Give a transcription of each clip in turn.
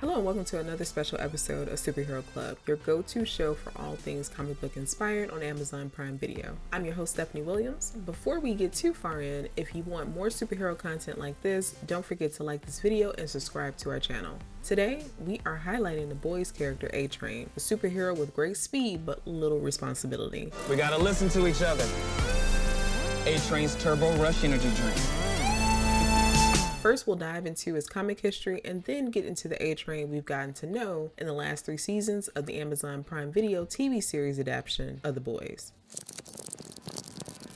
Hello and welcome to another special episode of Superhero Club, your go-to show for all things comic book inspired on Amazon Prime Video. I'm your host, Stephanie Williams. Before we get too far in, if you want more superhero content like this, don't forget to like this video and subscribe to our channel. Today, we are highlighting the boys' character A-Train, a superhero with great speed but little responsibility. We gotta listen to each other. A-Train's Turbo Rush Energy Drink. First, we'll dive into his comic history and then get into the A-Train we've gotten to know in the last 3 seasons of the Amazon Prime Video TV series adaptation of The Boys.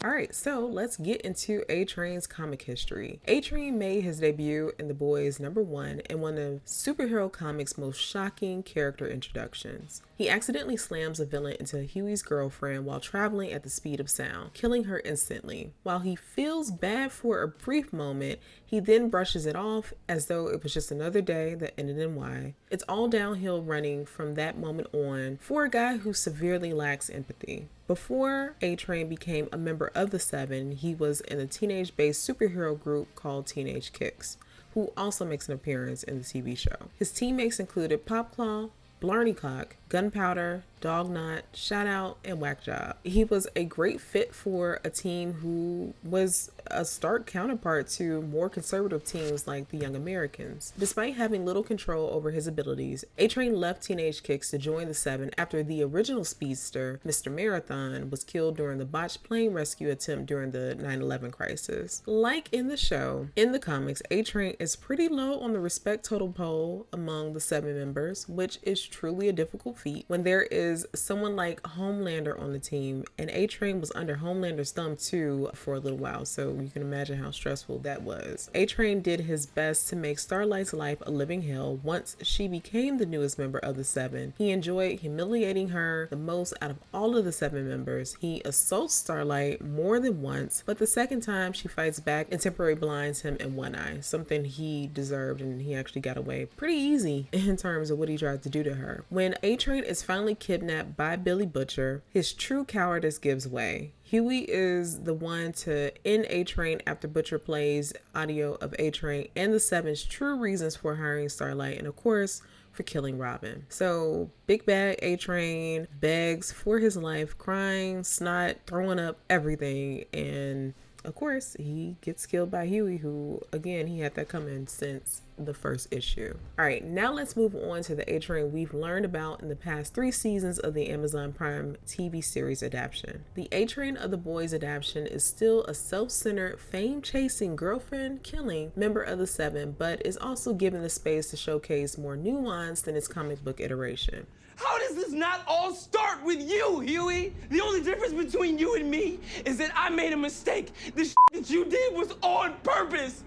Alright, so let's get into A-Train's comic history. A-Train made his debut in The Boys #1 and one of superhero comics' most shocking character introductions. He accidentally slams a villain into Huey's girlfriend while traveling at the speed of sound, killing her instantly. While he feels bad for a brief moment, he then brushes it off as though it was just another day that ended in Y. It's all downhill running from that moment on for a guy who severely lacks empathy. Before A-Train became a member of the Seven, he was in a teenage-based superhero group called Teenage Kicks, who also makes an appearance in the TV show. His teammates included Popclaw, Blarney Cock, Gunpowder, Dognut, Shoutout, and Whack Job. He was a great fit for a team who was a stark counterpart to more conservative teams like the Young Americans. Despite having little control over his abilities, A-Train left Teenage Kicks to join the Seven after the original speedster, Mr. Marathon, was killed during the botched plane rescue attempt during the 9/11 crisis. Like in the show, in the comics, A-Train is pretty low on the respect total poll among the Seven members, which is truly a difficult feat when there is someone like Homelander on the team, and A-Train was under Homelander's thumb too for a little while, so you can imagine how stressful that was. A-Train did his best to make Starlight's life a living hell once she became the newest member of the Seven. He enjoyed humiliating her the most out of all of the Seven members. He assaults Starlight more than once, but the second time she fights back and temporarily blinds him in one eye, something he deserved, and he actually got away pretty easy in terms of what he tried to do to her. When A-Train is finally kidnapped by Billy Butcher, his true cowardice gives way. Huey is the one to end A-Train after Butcher plays audio of A-Train and the Seven's true reasons for hiring Starlight, and of course, for killing Robin. So Big Bad A-Train begs for his life, crying, snot, throwing up, everything, and of course, he gets killed by Huey, who, again, he had that coming since the first issue. All right, now let's move on to the A-Train we've learned about in the past 3 seasons of the Amazon Prime TV series adaptation. The A-Train of The Boys adaptation is still a self-centered, fame-chasing, girlfriend-killing member of the Seven, but is also given the space to showcase more nuance than its comic book iteration. How does this not all start with you, Huey? The only difference between you and me is that I made a mistake. The shit that you did was on purpose.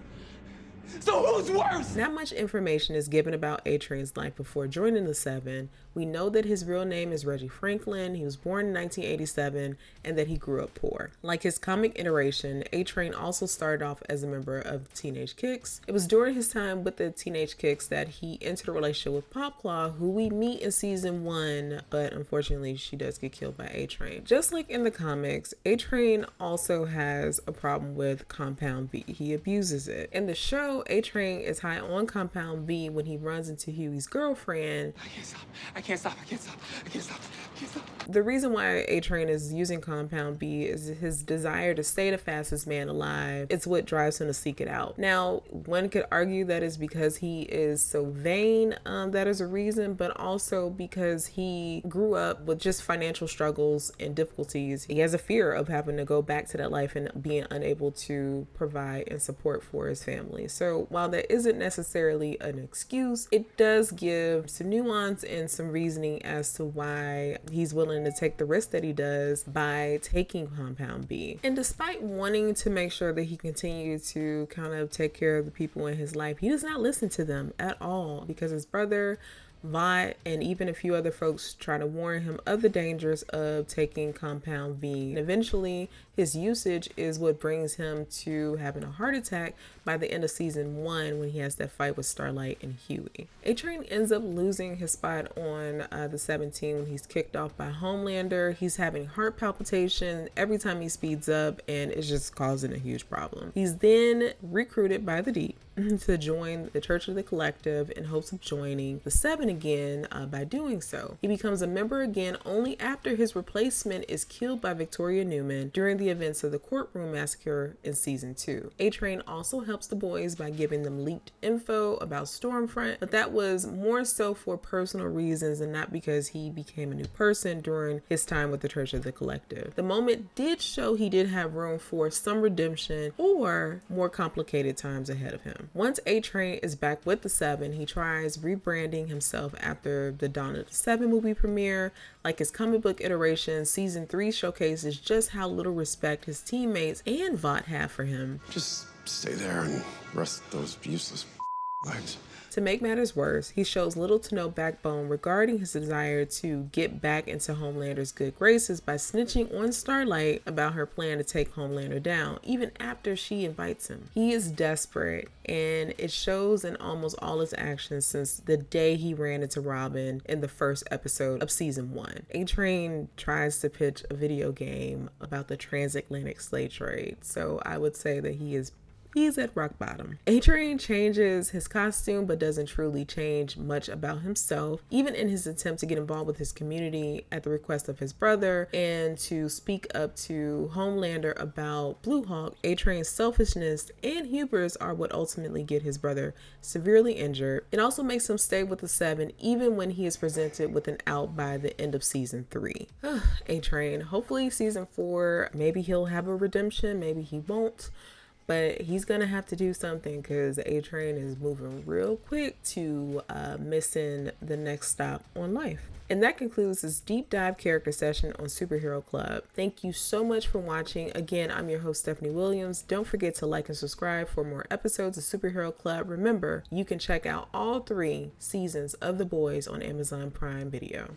So who's worse? Not much information is given about A-Train's life before joining the Seven. We know that his real name is Reggie Franklin, he was born in 1987, and that he grew up poor. Like his comic iteration, A-Train also started off as a member of Teenage Kicks. It was during his time with the Teenage Kicks that he entered a relationship with Popclaw, who we meet in season 1, but unfortunately she does get killed by A-Train. Just like in the comics, A-Train also has a problem with Compound V. He abuses it. In the show, A-Train is high on Compound V when he runs into Huey's girlfriend. I can't stop. The reason why A-Train is using Compound B is his desire to stay the fastest man alive. It's what drives him to seek it out. Now, one could argue that is because he is so vain, that is a reason, but also because he grew up with just financial struggles and difficulties. He has a fear of having to go back to that life and being unable to provide and support for his family. So while that isn't necessarily an excuse, it does give some nuance and some reasoning as to why he's willing to take the risk that he does by taking Compound B. And despite wanting to make sure that he continued to kind of take care of the people in his life, he does not listen to them at all, because his brother Vought and even a few other folks try to warn him of the dangers of taking Compound V. And eventually, his usage is what brings him to having a heart attack by the end of season 1 when he has that fight with Starlight and Huey. A-Train ends up losing his spot on the 17 when he's kicked off by Homelander. He's having heart palpitation every time he speeds up, and it's just causing a huge problem. He's then recruited by the Deep, to join the Church of the Collective in hopes of joining the Seven again by doing so. He becomes a member again only after his replacement is killed by Victoria Newman during the events of the courtroom massacre in season 2. A-Train also helps the boys by giving them leaked info about Stormfront, but that was more so for personal reasons and not because he became a new person during his time with the Church of the Collective. The moment did show he did have room for some redemption or more complicated times ahead of him. Once A-Train is back with the Seven, he tries rebranding himself after the Dawn of the Seven movie premiere. Like his comic book iteration, season 3 showcases just how little respect his teammates and Vought have for him. Just stay there and rest those useless legs. To make matters worse, he shows little to no backbone regarding his desire to get back into Homelander's good graces by snitching on Starlight about her plan to take Homelander down, even after she invites him. He is desperate, and it shows in almost all his actions since the day he ran into Robin in the first episode of season 1. A-Train tries to pitch a video game about the transatlantic slave trade, so I would say that he's at rock bottom. A-Train changes his costume but doesn't truly change much about himself, even in his attempt to get involved with his community at the request of his brother and to speak up to Homelander about Blue Hawk. A-Train's selfishness and hubris are what ultimately get his brother severely injured. It also makes him stay with the Seven even when he is presented with an out by the end of season 3. A-Train, hopefully season 4, maybe he'll have a redemption, maybe he won't. But he's gonna have to do something because A-Train is moving real quick to missing the next stop on life. And that concludes this deep dive character session on Superhero Club. Thank you so much for watching. Again, I'm your host, Stephanie Williams. Don't forget to like and subscribe for more episodes of Superhero Club. Remember, you can check out all 3 seasons of The Boys on Amazon Prime Video.